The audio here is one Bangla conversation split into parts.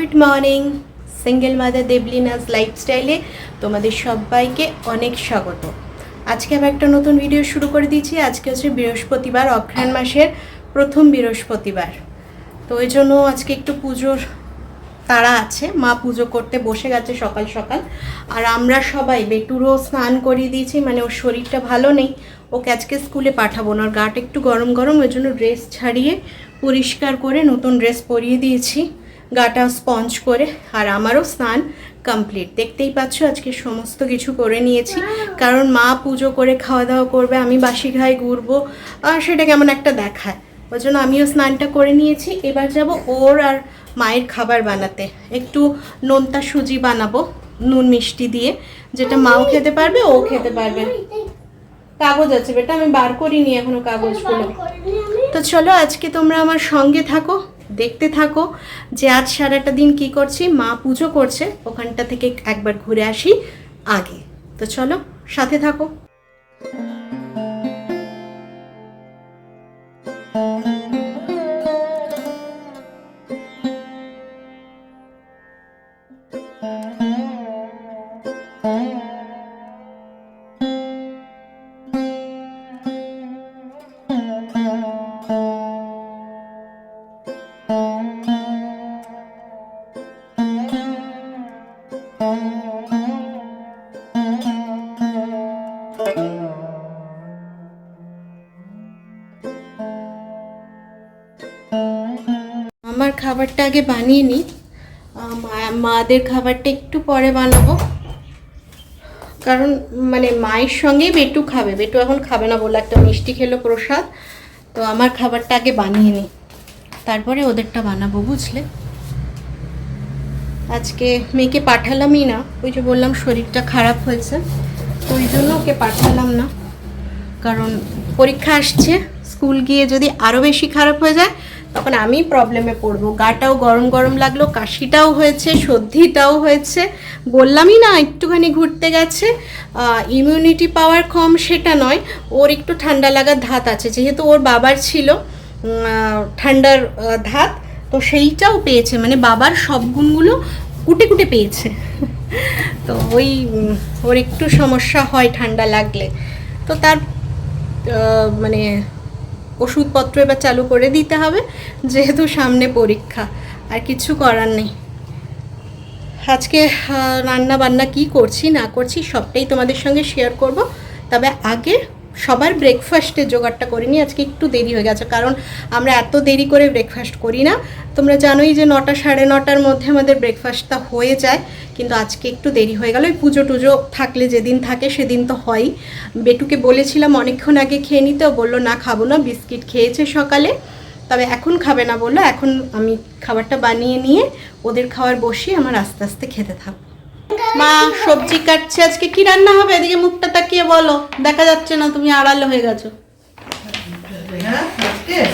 Good morning. সিঙ্গেল মাদার দেবলিনাস লাইফস্টাইলে তোমাদের সবাইকে অনেক স্বাগত। আজকে আমি একটা নতুন ভিডিও শুরু করে দিয়েছি। আজকে হচ্ছে বৃহস্পতিবার, অঘ্রাণ মাসের প্রথম বৃহস্পতিবার। তো ওই জন্য আজকে একটু পুজোর তাড়া আছে। মা পুজো করতে বসে গেছে সকাল সকাল, আর আমরা সবাই বেটুরও স্নান করিয়ে দিয়েছি। মানে ওর শরীরটা ভালো নেই, ওকে আজকে স্কুলে পাঠাবো না, ওর গাটা একটু গরম গরম, ওই জন্য ড্রেস ছাড়িয়ে পরিষ্কার করে নতুন ড্রেস পরিয়ে দিয়েছি, গাটা স্পঞ্জ করে। আর আমারও স্নান কমপ্লিট, দেখতেই পাচ্ছ আজকে সমস্ত কিছু করে নিয়েছি। কারণ মা পুজো করে খাওয়া দাওয়া করবে, আমি বাসি ঘায়ে ঘুরবো, আর সেটা কেমন একটা দেখায়, ওই জন্য আমিও স্নানটা করে নিয়েছি। এবার যাব ওর আর মায়ের খাবার বানাতে। একটু নোনতা সুজি বানাবো নুন মিষ্টি দিয়ে, যেটা মাও খেতে পারবে, ও খেতে পারবে। কাগজ আছে বেটা, আমি বার করিনি এখনো কাগজগুলো। তো চলো আজকে তোমরা আমার সঙ্গে থাকো, দেখতে থাকো যে আজ সারাটা দিন কি করছি। মা পুজো করছে, ওখানটা থেকে একবার ঘুরে আসি আগে। তো চলো সাথে থাকো। আমার খাবারটা আগে বানিয়ে নিই, মাদের খাবারটা একটু পরে বানাবো। কারণ মানে মায়ের সঙ্গেই বেটু খাবে, বেটু এখন খাবে না বলে একটা মিষ্টি খেলো প্রসাদ। তো আমার খাবারটা আগে বানিয়ে নিই, তারপরে ওদেরটা বানাবো, বুঝলে। আজকে মেয়েকে পাঠালামই না, ওই যে বললাম শরীরটা খারাপ হয়েছে, ওই জন্য ওকে পাঠালাম না। কারণ পরীক্ষা আসছে, স্কুল গিয়ে যদি আরও বেশি খারাপ হয়ে যায় তখন আমি প্রবলেমে পড়বো। গাটাও গরম গরম লাগলো, কাশিটাও হয়েছে, সর্দিটাও হয়েছে। বললামই না একটুখানি ঘুরতে গেছে। ইমিউনিটি পাওয়ার কম সেটা নয়, ওর একটু ঠান্ডা লাগার ধাত আছে, যেহেতু ওর বাবার ছিল ঠান্ডার ধাত, তো সেইটাও পেয়েছে। মানে বাবার সব গুণগুলো কুটে কুটে পেয়েছে। তো ওই ওর একটু সমস্যা হয় ঠান্ডা লাগলে। তো তার মানে ওষুধপত্র এবার চালু করে দিতে হবে, যেহেতু সামনে পরীক্ষা, আর কিছু করার নেই। আজকে রান্না বান্না কি করছি না করছি সবটাই তোমাদের সঙ্গে শেয়ার করব। তবে আগে সবার ব্রেকফাস্টের জোগাড়টা করে নিই। আজকে একটু দেরি হয়ে গেছে, কারণ আমরা এত দেরি করে ব্রেকফাস্ট করি না। তোমরা জানোই যে 9টা সাড়ে 9টার মধ্যে আমাদের ব্রেকফাস্টটা হয়ে যায়, কিন্তু আজকে একটু দেরি হয়ে গেল। ওই পুজো টুজো থাকলে যেদিন থাকে সেদিন তো হয়ই। বেটুকে বলেছিলাম অনেকক্ষণ আগে খেয়ে নিতে, ও বললো না খাবো না, বিস্কিট খেয়েছে সকালে, তবে এখন খাবে না বললো। এখন আমি খাবারটা বানিয়ে নিয়ে ওদের খাবার বসিয়ে আমার আস্তে আস্তে খেতে থাকবো। মা সবজি কাটছে। আজকে কি রান্না হবে? এদিকে মুখটা তাকিয়ে বলো, দেখা যাচ্ছে না, তুমি আড়ালে হয়ে গেছো।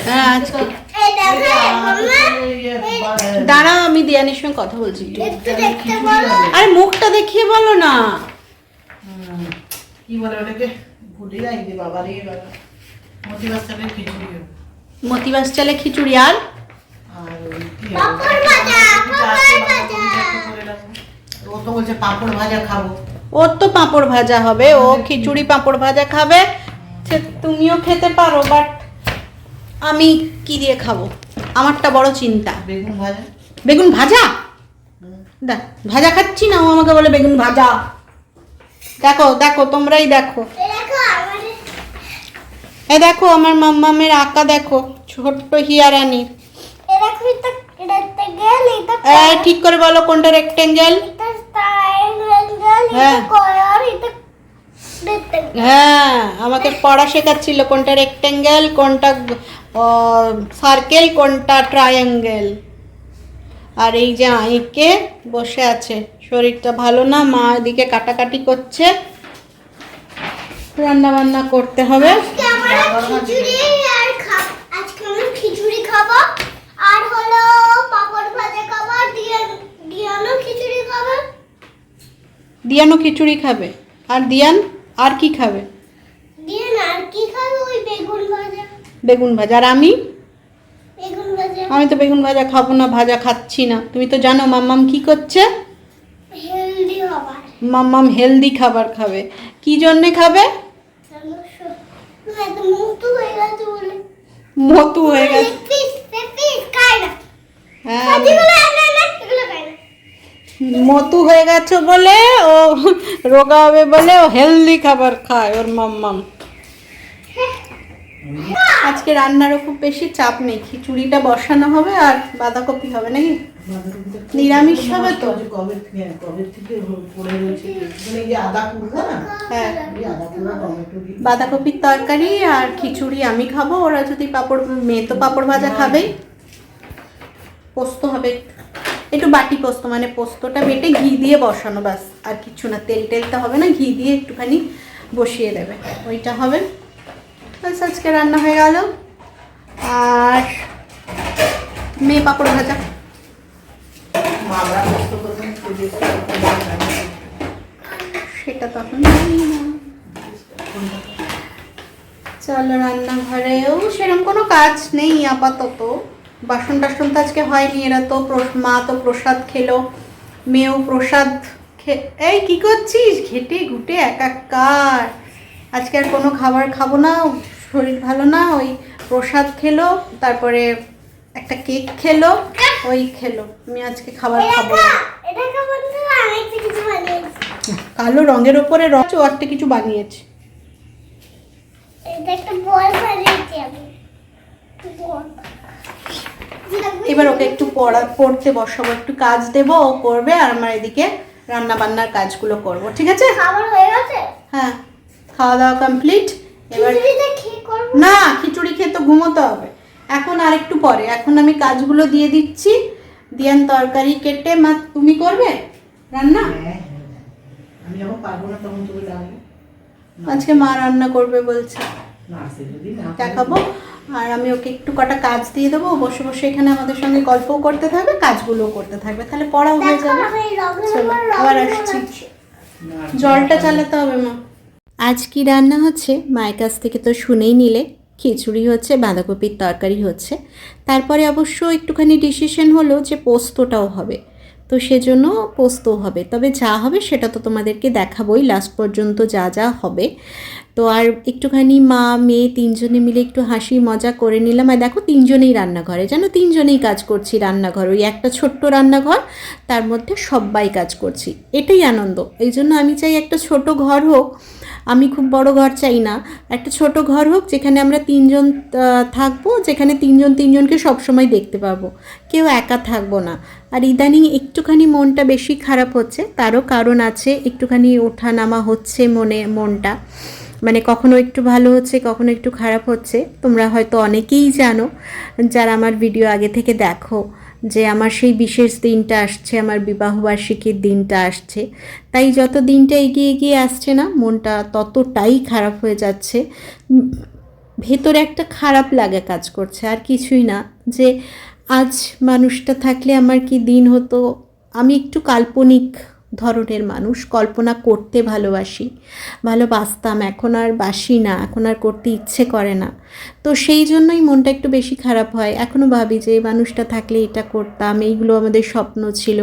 হ্যাঁ আজকে দাঁড়াও, আমি দিয়ানির সঙ্গে কথা বলছি। আরে মুখটা দেখিয়ে বলো না। কি বলে ওটাকে, ভুলে যাই রে বাবা রে বাবা। মতিবাস চালের খিচুড়ি। মতিবাস চালে খিচুড়ি আর ও তো বলছে পাঁপড় ভাজা খাবো। ওর তো পাঁপড় ভাজা হবে, ও খিচুড়ি পাঁপড় ভাজা খাবে। তুমিও খেতে পারো, বাট আমি কি দিয়ে খাবো, আমারটা বড় চিন্তা। বেগুন ভাজা। বেগুন ভাজা? দেখ ভাজা খাচ্ছি না, ও আমাকে বলে বেগুন ভাজা। দেখো দেখো, তোমরাই দেখো, এ দেখো আমার মাম্মামের আঁকা দেখো, ছোট্ট হিয়ারানি। ঠিক করে বলো কোনটা রেক্টেঙ্গেল। হ্যাঁ আমাকে পড়া শেখাচ্ছিল, কোনটা রেক্টেঙ্গেল, কোনটা সার্কেল, কোনটা ট্রায়াঙ্গেল। আর এই যে আইকে বসে আছে, শরীরটা ভালো না, মা এদিকে কাটাকাটি করছে, রান্না বান্না করতে হবে। খিচুড়ি খাবো আর হলো পাপড় ভাজা খাবো, দিয়ানো খিচুড়ি খাবো। দিয়ানো খিচুড়ি খাবে, আর দিয়ান আর কি খাবে? দিয়ান আর কি খাবে? ওই বেগুন ভাজা। বেগুন ভাজা। আর আমি বেগুন ভাজা। আমি তো বেগুন ভাজা খাবো না, ভাজা খাচ্ছি না। তুমি তো জানো মাম্মাম কি করছে? হেলদি খাবার। মাম্মাম হেলদি খাবার খাবে। কি জন্যে খাবে? মতো হয়ে গেছে বলে। মতু হয়ে গেছে। খায় না। হ্যাঁ, এগুলো খায় না। মতু হয়ে গেছে বলে ও রোগা হবে বলে ও হেলদি খাবার খায় ওর মাম্মাম। আজকে রান্নারও খুব বেশি চাপ নেই, খিচুড়িটা বসানো হবে আর বাঁধাকপি হবে নাকি? নিরামিষ হবে তো? কবে থেকে পড়ে রয়েছে এই যে আদা কুড়া না, হ্যাঁ, এই আদা কুড়া টমেটো দিয়ে বাঁধাকপির তরকারি আর খিচুড়ি আমি খাবো। ওরা যদি পাঁপড়, মেয়ে তো পাঁপড় ভাজা খাবেই। পোস্ত হবে একটু, বাটি পোস্ত, মানে পোস্তটা বেটে ঘি দিয়ে বসানো, ব্যাস আর কিছু না। তেল টেলটা হবে না, ঘি দিয়ে একটুখানি বসিয়ে দেবে, ওইটা হবে। ব্যাস আজকে রান্না হয়ে গেল। আর মেয়ে পাঁপড় ভাজা। মামরা কষ্ট করবেন সেটা তখন জানি না। চলো, রান্নাঘরেও সেরকম কোনো কাজ নেই আপাতত। বাসন টাসন তো আজকে হয়নি। এরা তো মা তো প্রসাদ খেলো, মেয়েও প্রসাদ এই কি করছিস? ঘেটে ঘুটে একাকার। আজকে আর কোনো খাবার খাবো না, শরীর ভালো না। ওই প্রসাদ খেলো, তারপরে একটা কেক খেলো, ওই খেলো। আমি আজকে খাবার খাবো না। কালো রঙের ওপরে রং একটা কিছু বানিয়েছে। এবার ওকে একটু পড়তে বসাবো, একটু কাজ দেবো, ও করবে আর আমার এদিকে রান্না বান্নার কাজগুলো করব। ঠিক আছে? খাবার হয়ে গেছে? হ্যাঁ, খাওয়া দাওয়া কমপ্লিট। এবার না, খিচুড়ি খেয়ে তো ঘুমোতে হবে। এখন আর একটু পরে, এখন আমি কাজগুলো দিয়ে দিচ্ছি। দিয়ান তরকারি কেটে, মা তুমি করবে রান্না? আমি যখন পারবো না তখন তুমি জানবে। আজকে মা রান্না করবে বলছে, না সে যদি না দেখাবো। আর আমি ওকে একটু কটা কাজ দিয়ে দেবো, বসে বসে এখানে আমাদের সঙ্গে গল্পও করতে থাকবে, কাজগুলোও করতে থাকবে, তাহলে পড়াও হয়ে যাবে। চলো, আবার আসছি। জলটা চালাতে হবে মা। আজ কি রান্না হচ্ছে মায়ের কাছ থেকে তো শুনেই নিলে। খিচুড়ি হচ্ছে, বাঁধাকপির তরকারি হচ্ছে। তারপরে অবশ্য একটুখানি ডিসিশন হলো যে পোস্তটাও হবে, তো সেজন্য পোস্ত হবে। তবে যা হবে সেটা তো তোমাদেরকে দেখাবোই লাস্ট পর্যন্ত, যা যা হবে। তো আর একটুখানি মা মেয়ে তিনজনে মিলে একটু হাসি মজা করে নিলাম। আর দেখো, তিনজনেই রান্নাঘরে, যেন তিনজনেই কাজ করছি রান্নাঘর। ওই একটা ছোট্ট রান্নাঘর, তার মধ্যে সবাই কাজ করছি, এটাই আনন্দ। এই জন্য আমি চাই একটা ছোট ঘর হোক, আমি খুব বড় ঘর চাই না, একটা ছোট ঘর হোক যেখানে আমরা তিনজন থাকবো, যেখানে তিনজন তিনজনকে সবসময় দেখতে পাবো, কেউ একা থাকবো না। আর ইদানিং একটুখানি মনটা বেশি খারাপ হচ্ছে, তারও কারণ আছে। একটুখানি ওঠা নামা হচ্ছে মনটা, মানে কখনো একটু ভালো হচ্ছে, কখনো একটু খারাপ হচ্ছে। তোমরা হয়তো অনেকেই জানো যারা আমার ভিডিও আগে থেকে দেখো, যে আমার সেই বিশেষ দিনটা আসছে, আমার বিবাহবার্ষিকীর দিনটা আসছে। তাই যত দিনটা এগিয়ে এগিয়ে আসছে না, মনটা ততটাই খারাপ হয়ে যাচ্ছে। ভেতরে একটা খারাপ লাগা কাজ করছে, আর কিছুই না। যে আজ মানুষটা থাকলে আমার কি দিন হতো। আমি একটু কাল্পনিক ধরনের মানুষ, কল্পনা করতে ভালোবাসতাম। এখন আর বাসি না, এখন আর করতে ইচ্ছে করে না। তো সেই জন্যই মনটা একটু বেশি খারাপ হয়। এখনও ভাবি যে মানুষটা থাকলে এটা করতাম, এইগুলো আমাদের স্বপ্ন ছিল।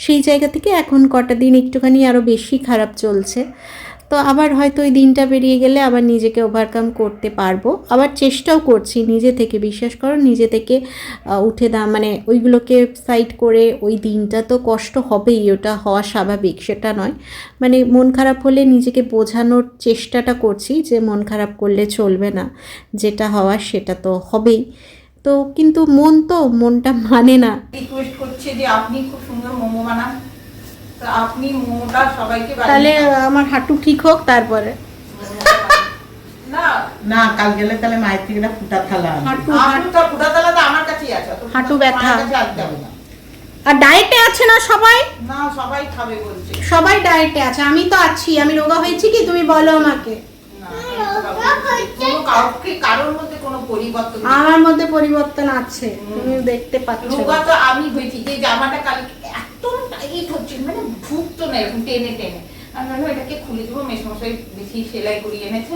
সেই জায়গা থেকে এখন কটা দিন একটুখানি আরও বেশি খারাপ চলছে। তো আবার হয়তো ওই দিনটা বেরিয়ে গেলে আবার নিজেকে ওভারকাম করতে পারবো। আবার চেষ্টাও করছি নিজে থেকে, বিশ্বাস করো, নিজে থেকে উঠে মানে ওইগুলোকে সাইড করে। ওই দিনটা তো কষ্ট হবেই, ওটা হওয়া স্বাভাবিক, সেটা নয়। মানে মন খারাপ হলে নিজেকে বোঝানোর চেষ্টাটা করছি যে মন খারাপ করলে চলবে না, যেটা হওয়ার সেটা তো হবেই। তো কিন্তু মনটা মানে না। রিকোয়েস্ট করছে যে আপনি খুব সুন্দর মোমো বানান, তো আপনি মোমোটা সবাইকে তাহলে আমার হাঁটু ঠিক হোক তারপরে। না না, কাল গেলে তাহলে মায়ের থেকে একটা ফুটা থালা হাঁটুটা ফুটা থালা তো আমার কাছেই আছে, হাঁটু ব্যথা আনতে হবে না। আর ডায়েটে আছে না সবাই? না, সবাই খাবে বলছে। সবাই ডায়েটে আছে, আমি তো আছি। আমি রোগা হয়েছি কি তুমি বলো আমাকে? কারোর মধ্যে কোনো পরিবর্তন, আমার মধ্যে পরিবর্তন আছে, তুমি দেখতে পাচ্ছ। রোগা তো আমি হয়েছি, যে জামাটা কালকে এত টাইট হচ্ছে, মানে ঢুকতো না এরকম টেনে টেনে। আমি এটাকে খুলে দেবো, মেসমশাই বেশি সেলাই করিয়ে এনেছে,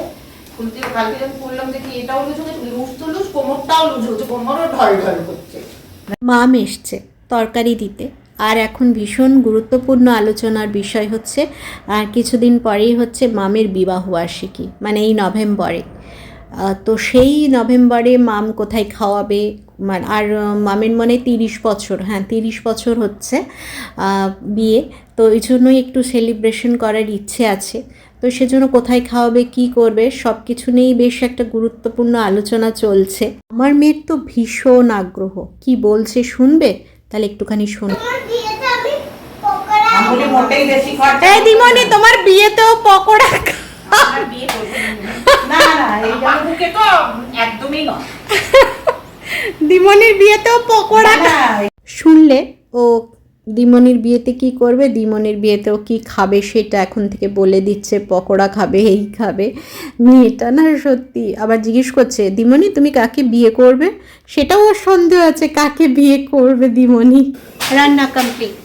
খুলতে কালকে যখন করলাম দেখি এটাও লুজ হচ্ছে, লুজ তো লুজ, কোমরটাও লুজ হচ্ছে, কোমরও ঢল ঢল হচ্ছে। মাম এসছে তরকারি দিতে। আর এখন ভীষণ গুরুত্বপূর্ণ আলোচনার বিষয় হচ্ছে আর কিছুদিন পরেই হচ্ছে মামের বিবাহবার্ষিকী, মানে এই নভেম্বরে। তো সেই নভেম্বরে মাম কোথায় খাওয়াবে, আর মামের মনে 30 বছর, হ্যাঁ 30 বছর হচ্ছে বিয়ে, তো এই জন্যই একটু সেলিব্রেশন করার ইচ্ছে আছে। তো সেজন্য কোথায় খাওয়াবে, কি করবে, সব কিছু নিয়েই বেশ একটা গুরুত্বপূর্ণ আলোচনা চলছে। আমার মেয়ের তো ভীষণ আগ্রহ, কি বলছে শুনবে? তাহলে একটুখানি শুনো। আমার বিয়েতে আমি পকোড়া আমুলি মোটেই বেশি খরচা। এই দিমনি, তোমার বিয়েতেও পকোড়া? আমার বিয়ে করবে না, না এই জামাইকে তো একদমই নয়। দিমনির বিয়েতেও পকোড়া? না, শুনলে ও দিমনির বিয়েতে কি করবে, দিমনির বিয়েতেও কি খাবে সেটা এখন থেকে বলে দিচ্ছে, পকোড়া খাবে, এই খাবে। মেয়েটা না সত্যি আবার জিজ্ঞেস করছে, দিমনি তুমি কাকে বিয়ে করবে? সেটাও ওর সন্দেহ আছে কাকে বিয়ে করবে দিমনি। রান্না কমপ্লিট।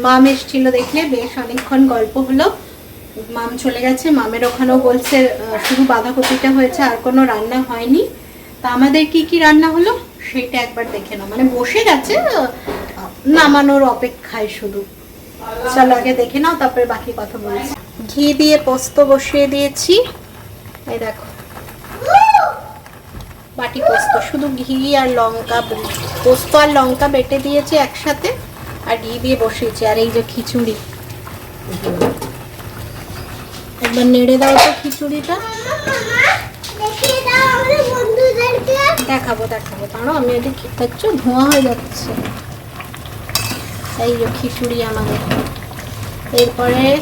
মাম এসেছিল দেখলে, বেশ অনেকক্ষণ গল্প হলো। মাম চলে গেছে, মামের ওখানেও বলছে শুধু বাঁধাকপিটা হয়েছে, আর কোনো রান্না হয়নি। তা আমাদের কি কি রান্না হলো সেটা একবার দেখে নাও, মানে বসে গেছে, নামানোর অপেক্ষায় শুধু। চলো আগে দেখে নাও, তারপরে বাকি কথা বলছি। ঘি দিয়ে পোস্ত বসিয়ে দিয়েছি, এই দেখো বাটি পোস্ত, শুধু ঘি আর লঙ্কা, পোস্ত আর লঙ্কা বেটে দিয়েছি একসাথে, আর ঘি দিয়ে বসিয়েছি। আর এই যে খিচুড়ি, একবার নেড়ে দাও তো খিচুড়িটা। দেখিয়ে দাও আমাদের বন্ধুদেরকে। দেখাবো দেখাবো, কারণ আমি এটি দেখছো ধোঁয়া হয়ে যাচ্ছে। এই যে খিচুড়ি আমাদের।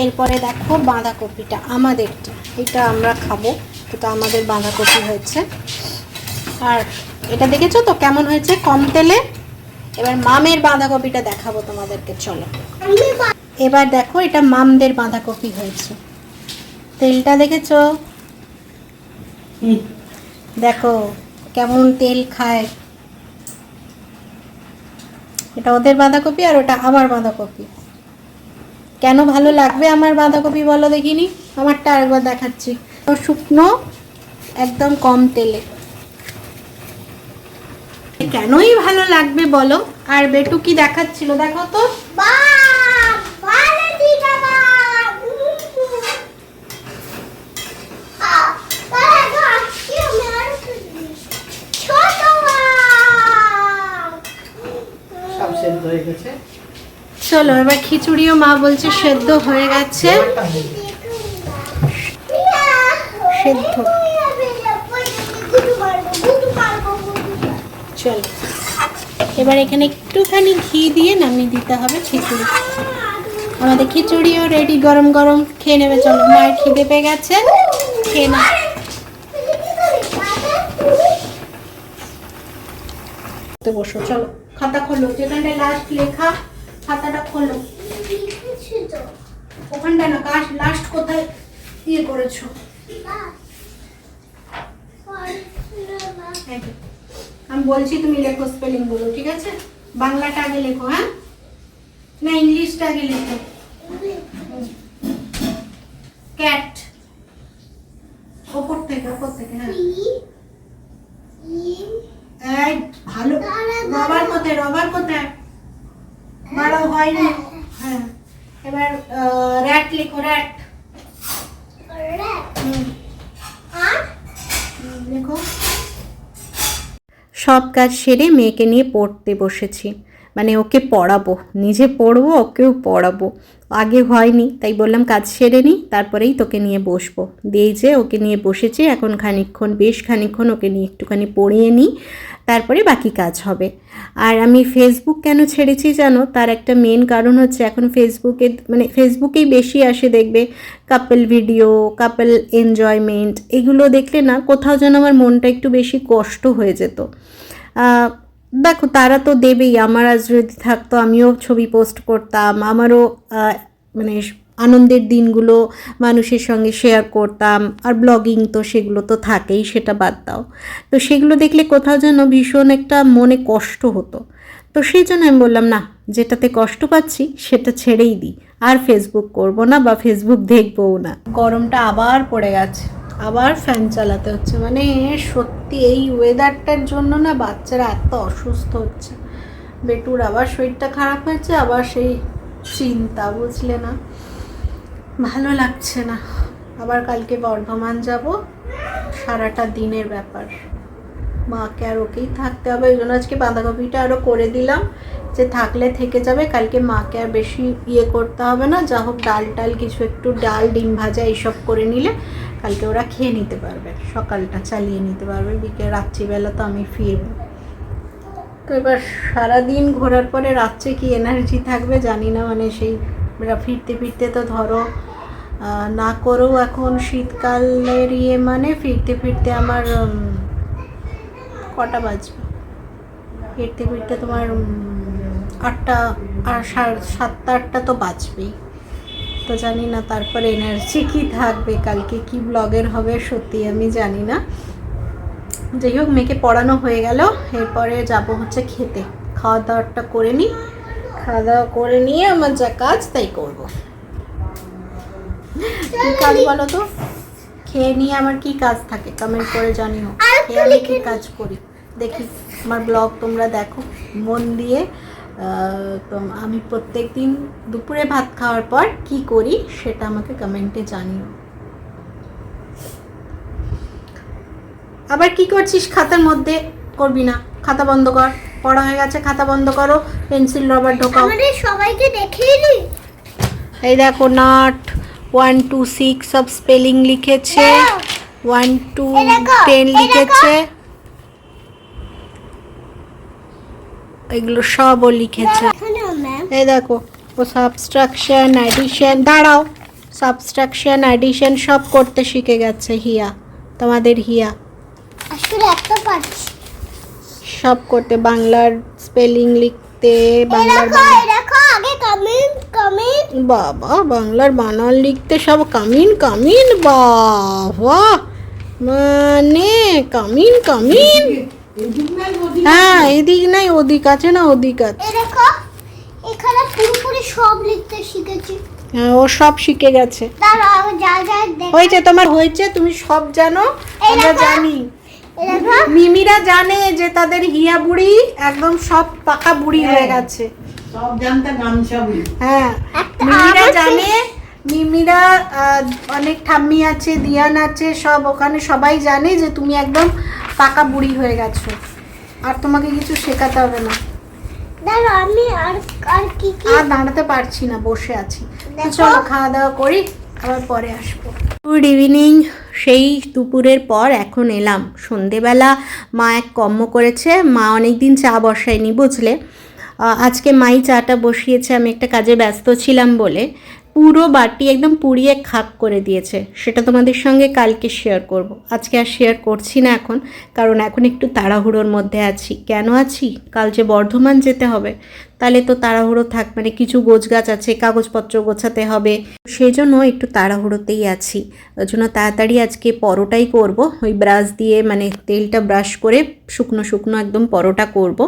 এরপরে দেখো বাঁধাকপিটা আমাদেরটা, এটা আমরা খাবো, এটা আমাদের বাঁধাকপি হয়েছে। আর এটা দেখেছো তো কেমন হয়েছে, কম তেলে। এবার মামের বাঁধাকপিটা দেখাবো তোমাদেরকে, চলো। এবার দেখো এটা মামদের বাঁধাকপি হয়েছে, তেলটা দেখেছো? দেখো কেমন তেল খায়। এটা ওদের বাঁধাকপি আর ওটা আমার বাঁধাকপি। কেন ভালো লাগবে আমার বাঁধাকপি বলো দেখিনি? আমারটা আরেকবার দেখাচ্ছি, শুকনো একদম কম তেলে। কেনই ভালো লাগবে বলো? আর বেটু কি দেখাচ্ছিল দেখো তো। সব সেদ্ধ হয়ে গেছে। চলো এবার খিচুড়িও মা বলছে সেদ্ধ হয়ে গেছে। সেদ্ধ। চলো এবার এখানে একটুখানি ঘি দিয়ে নামিয়ে দিতে হবে খিচুড়ি। আমাদের খিচুড়িও রেডি, গরম গরম খেয়ে নেবে। চলো, মায়ের খিদে পেয়ে গেছে, খেয়ে না। বসো, চলো খাতা খোলো, যেখানটায় লাস্ট লেখা খাতাটা খোলো। ওখানটা না, লাস্ট কোথায় ইয়ে করেছো? আমি বলছি তুমি লেখো, স্পেলিং বলো, ঠিক আছে? বাংলাটা আগে লেখো, হ্যাঁ না ইংলিশটা আগে লেখো। ক্যাট, ওপর থেকে হ্যাঁ। এই ভালো, রবার কোথায় বড় হয়নি। হ্যাঁ এবার র্যাট লেখো, র্যাট লেখো। সব কাজ সেরে মেয়েকে নিয়ে পড়তে বসেছি, মানে ওকে পড়াবো, নিজে পড়বো ওকেও পড়াবো। আগে হয়নি, তাই বললাম কাজ সেরে নিই তারপরেই তোকে নিয়ে বসবো। দিয়েই যে ওকে নিয়ে বসেছি, এখন বেশ খানিকক্ষণ ওকে নিয়ে একটুখানি পড়িয়ে নিই, তারপরে বাকি কাজ হবে। আর আমি ফেসবুক কেন ছেড়েছি জানো? তার একটা মেন কারণ হচ্ছে এখন ফেসবুকেই বেশি আসে দেখবে কাপল ভিডিও, কাপল এনজয়মেন্ট, এগুলো দেখলে না কোথাও যেন আমার মনটা একটু বেশি কষ্ট হয়ে যেত। দেখো তারা তো দেবেই, আমার আজ যদি থাকতো আমিও ছবি পোস্ট করতাম, আমারও মানে আনন্দের দিনগুলো মানুষের সঙ্গে শেয়ার করতাম। আর ব্লগিং তো সেগুলো তো থাকেই, সেটা বাদ দাও। তো সেগুলো দেখলে কোথাও যেন ভীষণ একটা মনে কষ্ট হতো। তো সেই জন্য আমি বললাম না, যেটাতে কষ্ট পাচ্ছি সেটা ছেড়েই দিই, আর ফেসবুক করব না বা ফেসবুক দেখবও না। গরমটা আবার পড়ে গেছে, আবার ফ্যান চালাতে হচ্ছে। মানে সত্যি এই ওয়েদারটার জন্য না বাচ্চারা এত অসুস্থ হচ্ছে। বেটুর আবার শরীরটা খারাপ হয়েছে, আবার সেই চিন্তা, বুঝলে না, ভালো লাগছে না। আবার কালকে বর্ধমান যাব, সারাটা দিনের ব্যাপার, মাকে আর ওকেই থাকতে হবে। ওই জন্য আজকে বাঁধাকপিটা আরও করে দিলাম, যে থাকলে থেকে যাবে, কালকে মাকে আর বেশি করতে হবে না। যা হোক ডাল টাল কিছু, একটু ডাল ডিম ভাজা এইসব করে নিলে কালকে ওরা খেয়ে নিতে পারবে, সকালটা চালিয়ে নিতে পারবে, বিকেল রাত্রিবেলা তো আমি ফিরবো। তো এবার সারাদিন ঘোরার পরে রাত্রে কি এনার্জি থাকবে জানি না, মানে সেই ফিরতে ফিরতে তো ধরো না করেও এখন শীতকালের মানে ফিরতে ফিরতে আমার কটা বাজবে, ফিরতে ফিরতে তোমার 8টা আর 7টা 8টা তো বাজবেই। তো জানি না তারপরে এনার্জি কি থাকবে, কালকে কি ব্লগের হবে সত্যি আমি জানি না। যাই হোক, মেয়েকে পড়ানো হয়ে গেল, এরপরে যাব হচ্ছে খেতে, খাওয়া দাওয়াটা করে নিই, খাওয়া দাওয়া করে নিয়ে আমার যা কাজ তাই করবো। কি কাজ বলো তো, খেয়ে নিয়ে আমার কি কাজ থাকে কমেন্ট করে জানিও, খেয়ে আমি কি কাজ করি। দেখি আমার ব্লগ তোমরা দেখো মন দিয়ে। তো আমি প্রত্যেক দিন দুপুরে ভাত খাওয়ার পর কি করি সেটা আমাকে কমেন্টে জানিও। আবার কি করছিস খাতার মধ্যে? করবি না, খাতা বন্ধ কর, পড়া হয়ে গেছে, খাতা বন্ধ করো, পেন্সিল রবার ঢোকাও। আমাদের সবাইকে দেখিয়ে দি। এই দেখো নাট 1 2 6 সব স্পেলিং লিখেছে, 1 2 10 লিখেছে, এগুলো সবও লিখেছে। এই দেখো ও সাবস্ট্রাকশন অ্যাডিশন, দাঁড়াও, সাবস্ট্রাকশন অ্যাডিশন সব করতে শিখে গেছে হিয়া, তোমাদের হিয়া আসলে একটা পারছি সব করতে, বাংলার স্পেলিং লিখতে, বাংলার দেখো আগে কমেন্ট বাবা বাংলার বানান লিখতে সব কামিন কামিন, বাবা মানে কামিন কামিন। হ্যাঁ এদিক নাই ওদিক আছে না, ওদিক আছে। দেখো এখানে পুরোপুরি সব লিখতে শিখেছি। হ্যাঁ ও সব শিখে গেছে। দাঁড়াও যা যা দেখ হয়েছে তোমার, হয়েছে, তুমি সব জানো, আমরা জানি। মিমিরা জানে যে তাদের হিয়া বুড়ি একদম সব পাকা বুড়ি হয়ে গেছে, সব জানতে গামছা বুড়ি। হ্যাঁ মিমিরা জানে, মিমিরা অনেক ঠাম্মি আছে, দিয়ান আছে, সব ওখানে সবাই জানে যে তুমি একদম পাকা বুড়ি হয়ে গেছো, আর তোমাকে কিছু শেখাতে হবে না। দাঁড়াও আমি আর কি আর দাঁড়াতে পারছি না, বসে আছি। তো চলো খাওয়া দাওয়া করি, আবার পরে আসবো। Good evening. সেই দুপুরের পর এখন এলাম সন্ধেবেলা। মা এক কম্ম করেছে, মা অনেক দিন চা বসায়নি বুঝলে, আজকে মাই চাটা বসিয়েছে, আমি একটা কাজে ব্যস্ত ছিলাম বলে পুরো বাটি একদম পুড়িয়ে খাক করে দিয়েছে। সেটা তোমাদের সঙ্গে কালকে শেয়ার করব, আজকে আর শেয়ার করছি না এখন, কারণ এখন একটু তাড়াহুড়োর মধ্যে আছি। কেন আছি? কাল যে বর্ধমান যেতে হবে, তাহলে তো তাড়াহুড়ো থাক, মানে কিছু গোছগাছ আছে, কাগজপত্র গোছাতে হবে, সেই জন্য একটু তাড়াহুড়োতেই আছি। ওই জন্য তাড়াতাড়ি আজকে পরোটাই করব, ওই ব্রাশ দিয়ে মানে তেলটা ব্রাশ করে শুকনো শুকনো একদম পরোটা করব।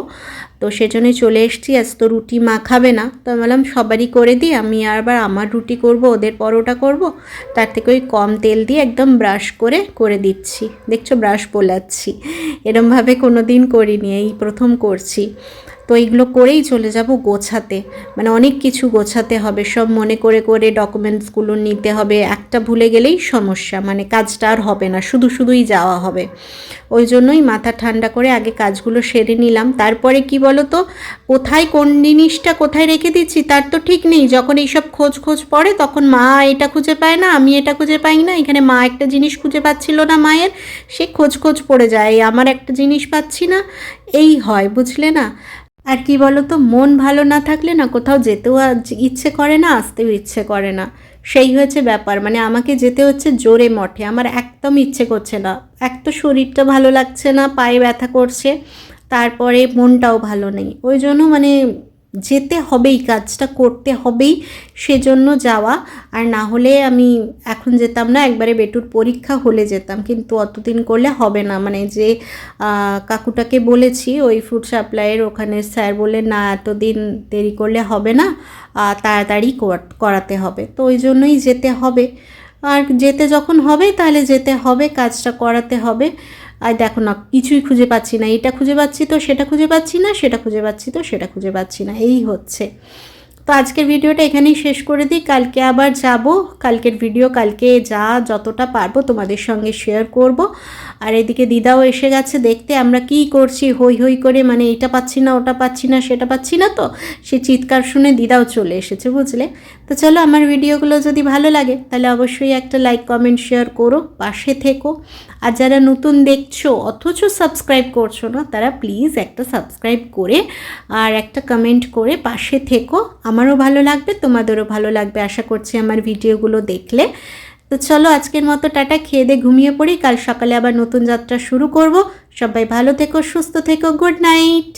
তো সেজন্যই চলে এসেছি। আজ তো রুটি মা খাবে না, তো আমি বললাম সবারই করে দিই, আমি আবার আমার রুটি করব, ওদের পরোটা করব, তার থেকে ওই কম তেল দিয়ে একদম ব্রাশ করে দিচ্ছি। দেখছো ব্রাশ বোলাচ্ছি, এরমভাবে কোনো দিন করিনি, এই প্রথম করছি। তো এইগুলো করেই চলে যাব গোছাতে, মানে অনেক কিছু গোছাতে হবে, সব মনে করে ডকুমেন্টসগুলো নিতে হবে, একটা ভুলে গেলেই সমস্যা, মানে কাজটা আর হবে না, শুধুই যাওয়া হবে। ওই জন্যই মাথা ঠান্ডা করে আগে কাজগুলো সেরে নিলাম। তারপরে কি বলো তো, কোথায় কোন জিনিসটা কোথায় রেখে দিচ্ছি তার তো ঠিক নেই। যখন এইসব খোঁজ পড়ে তখন মা এটা খুঁজে পায় না, আমি এটা খুঁজে পাই না, এখানে মা একটা জিনিস খুঁজে পাচ্ছিল না মায়ের, সে খোঁজ পড়ে যায়, আমার একটা জিনিস পাচ্ছি না, এই হয় বুঝলে না। আর কি বলো তো, মন ভালো না থাকলে না কোথাও যেতেও ইচ্ছে করে না, আসতেও ইচ্ছে করে না, সেই হয়েছে ব্যাপার। মানে আমাকে যেতে হচ্ছে জোরে মঠে, আমার একদম ইচ্ছে করছে না। এক তো শরীরটা ভালো লাগছে না, পায়ে ব্যথা করছে, তারপরে মনটাও ভালো নেই, ওই জন্য মানে যেতে হবেই, কাজটা করতে হবেই, সেজন্য যাওয়া। আর না হলে আমি এখন যেতাম না, একবারে বেটুর পরীক্ষা হলে যেতাম, কিন্তু অতদিন করলে হবে না। মানে যে কাকুটাকে বলেছি ওই ফুড সাপ্লাইয়ের ওখানে, স্যার বলে না এতদিন দেরি করলে হবে না, তাড়াতাড়ি করাতে হবে, তো ওই জন্যই যেতে হবে। আর যেতে যখন হবে তাহলে যেতে হবে, কাজটা করাতে হবে। আর দেখো না, কিছুই খুঁজে পাচ্ছি না, এটা খুঁজে পাচ্ছি তো সেটা খুঁজে পাচ্ছি না, সেটা খুঁজে পাচ্ছি তো সেটা খুঁজে পাচ্ছি না, এই হচ্ছে। তো আজকের ভিডিওটা এখানেই শেষ করে দিই, কালকে আবার যাব, কালকের ভিডিও কালকে যতটা পারবো তোমাদের সঙ্গে শেয়ার করব। আর এদিকে দিদাও এসে গেছে দেখতে আমরা কি করছি, হই হই করে, মানে এটা পাচ্ছি না, ওটা পাচ্ছি না, সেটা পাচ্ছি না, তো সে চিৎকার শুনে দিদাও চলে এসেছে, বুঝলে। তো চলো, আমার ভিডিওগুলো যদি ভালো লাগে তাহলে অবশ্যই একটা লাইক কমেন্ট শেয়ার করো, পাশে থেকো। আর যারা নতুন দেখছো অথচ সাবস্ক্রাইব করছো না, তারা প্লিজ একটা সাবস্ক্রাইব করে আর একটা কমেন্ট করে পাশে থেকো, আমারও ভালো লাগবে, তোমাদেরও ভালো লাগবে আশা করছি আমার ভিডিওগুলো দেখলে। তো চলো, আজকের মতো টাটা, খেয়ে দিয়ে ঘুমিয়ে পড়ি, কাল সকালে আবার নতুন যাত্রা শুরু করব। সবাই ভালো থেকো, সুস্থ থেকো, গুড নাইট।